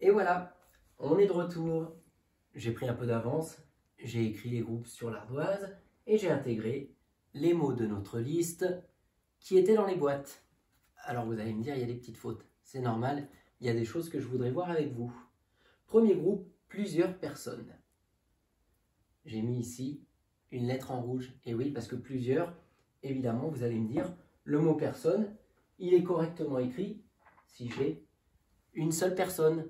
Et voilà, on est de retour. J'ai pris un peu d'avance, j'ai écrit les groupes sur l'ardoise et j'ai intégré les mots de notre liste qui étaient dans les boîtes. Alors vous allez me dire, il y a des petites fautes. C'est normal, il y a des choses que je voudrais voir avec vous. Premier groupe, plusieurs personnes. J'ai mis ici une lettre en rouge. Et oui, parce que plusieurs, évidemment, vous allez me dire, le mot personne, il est correctement écrit si j'ai une seule personne.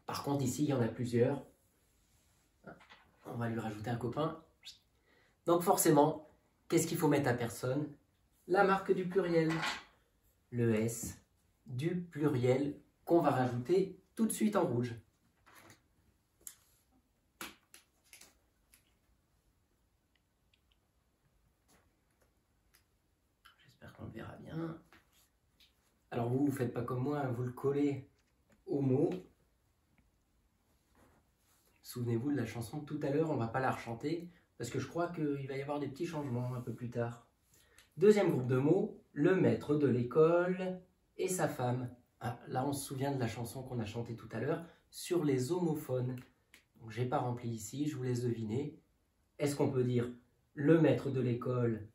Par contre, ici, il y en a plusieurs. On va lui rajouter un copain. Donc forcément, qu'est-ce qu'il faut mettre à personne? La marque du pluriel. Le S du pluriel qu'on va rajouter tout de suite en rouge. J'espère qu'on le verra bien. Alors vous ne faites pas comme moi, vous le collez au mot. Souvenez-vous de la chanson de tout à l'heure, on ne va pas la rechanter parce que je crois qu'il va y avoir des petits changements un peu plus tard. Deuxième groupe de mots, le maître de l'école et sa femme. Ah, là, on se souvient de la chanson qu'on a chantée tout à l'heure sur les homophones. Donc, je n'ai pas rempli ici, je vous laisse deviner. Est-ce qu'on peut dire le maître de l'école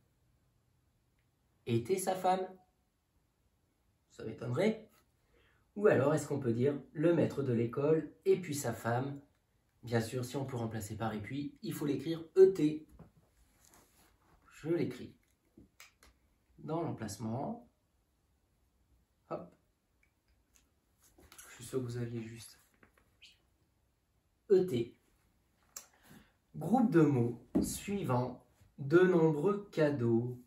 était sa femme? Ça m'étonnerait. Ou alors, est-ce qu'on peut dire le maître de l'école et puis sa femme? Bien sûr, si on peut remplacer par et puis, il faut l'écrire ET. Je l'écris dans l'emplacement. Hop. Je suis sûr que vous aviez juste ET. Groupe de mots suivant. De nombreux cadeaux.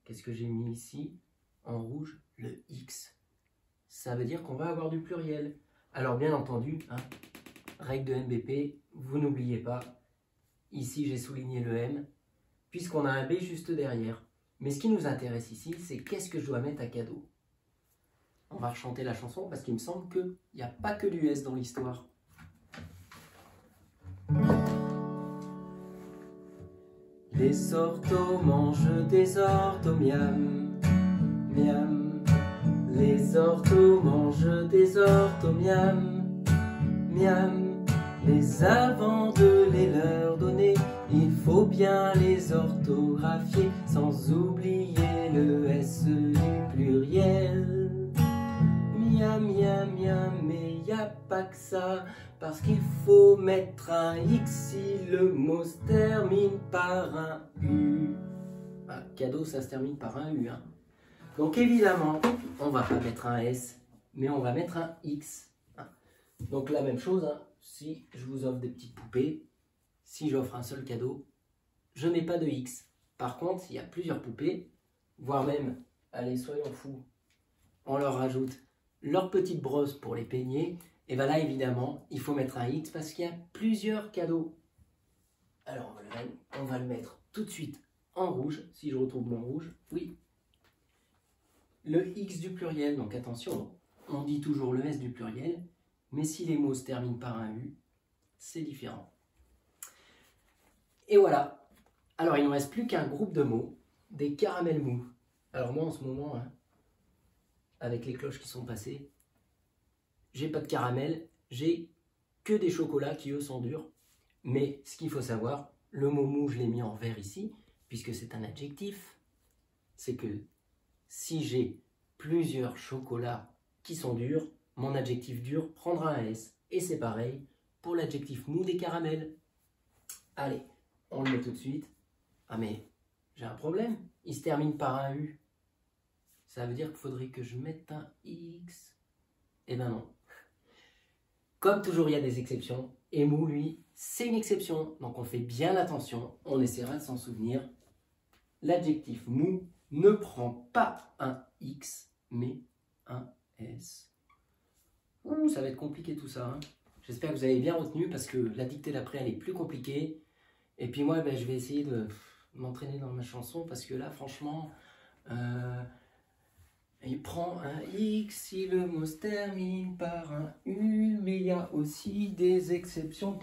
Qu'est-ce que j'ai mis ici? En rouge, le X. Ça veut dire qu'on va avoir du pluriel. Alors bien entendu, règle de MBP, vous n'oubliez pas, ici j'ai souligné le M, puisqu'on a un B juste derrière. Mais ce qui nous intéresse ici, c'est qu'est-ce que je dois mettre à cadeau. On va rechanter la chanson parce qu'il me semble qu'il n'y a pas que du S dans l'histoire. Les orthos mangent des orthos, miam, miam. Les orthos mangent des orthos, miam, miam. Mais avant de les leur donner, il faut bien les orthographier, sans oublier le S du pluriel. Miam, miam, miam, mais y a pas que ça, parce qu'il faut mettre un X si le mot se termine par un U. Ah, cadeau, ça se termine par un U. Donc évidemment, on va pas mettre un S, mais on va mettre un X. Donc la même chose, si je vous offre des petites poupées, si j'offre un seul cadeau, je ne mets pas de X. Par contre, il y a plusieurs poupées, voire même, allez, soyons fous, on leur rajoute leur petite brosse pour les peigner, et bien là, évidemment, il faut mettre un X parce qu'il y a plusieurs cadeaux. Alors, on va le mettre tout de suite en rouge, si je retrouve mon rouge, oui. Le X du pluriel, donc attention, on dit toujours le S du pluriel, mais si les mots se terminent par un U, c'est différent. Et voilà. Alors, il ne nous reste plus qu'un groupe de mots, des caramels mous. Alors moi, en ce moment, avec les cloches qui sont passées, j'ai pas de caramel, j'ai que des chocolats qui, eux, sont durs. Mais ce qu'il faut savoir, le mot mou, je l'ai mis en vert ici, puisque c'est un adjectif. C'est que si j'ai plusieurs chocolats qui sont durs, mon adjectif dur prendra un S. Et c'est pareil pour l'adjectif mou des caramels. Allez, on le met tout de suite. Ah mais, j'ai un problème. Il se termine par un U. Ça veut dire qu'il faudrait que je mette un X. Eh ben non. Comme toujours, il y a des exceptions. Et mou, lui, c'est une exception. Donc on fait bien attention. On essaiera de s'en souvenir. L'adjectif mou ne prend pas un X, mais un S. Ouh, ça va être compliqué tout ça. J'espère que vous avez bien retenu parce que la dictée d'après, elle est plus compliquée. Et puis moi, je vais essayer de m'entraîner dans ma chanson parce que là, franchement, il prend un X si le mot se termine par un U, mais il y a aussi des exceptions.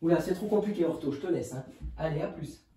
Oula, c'est trop compliqué, Ortho, je te laisse. Allez, à plus.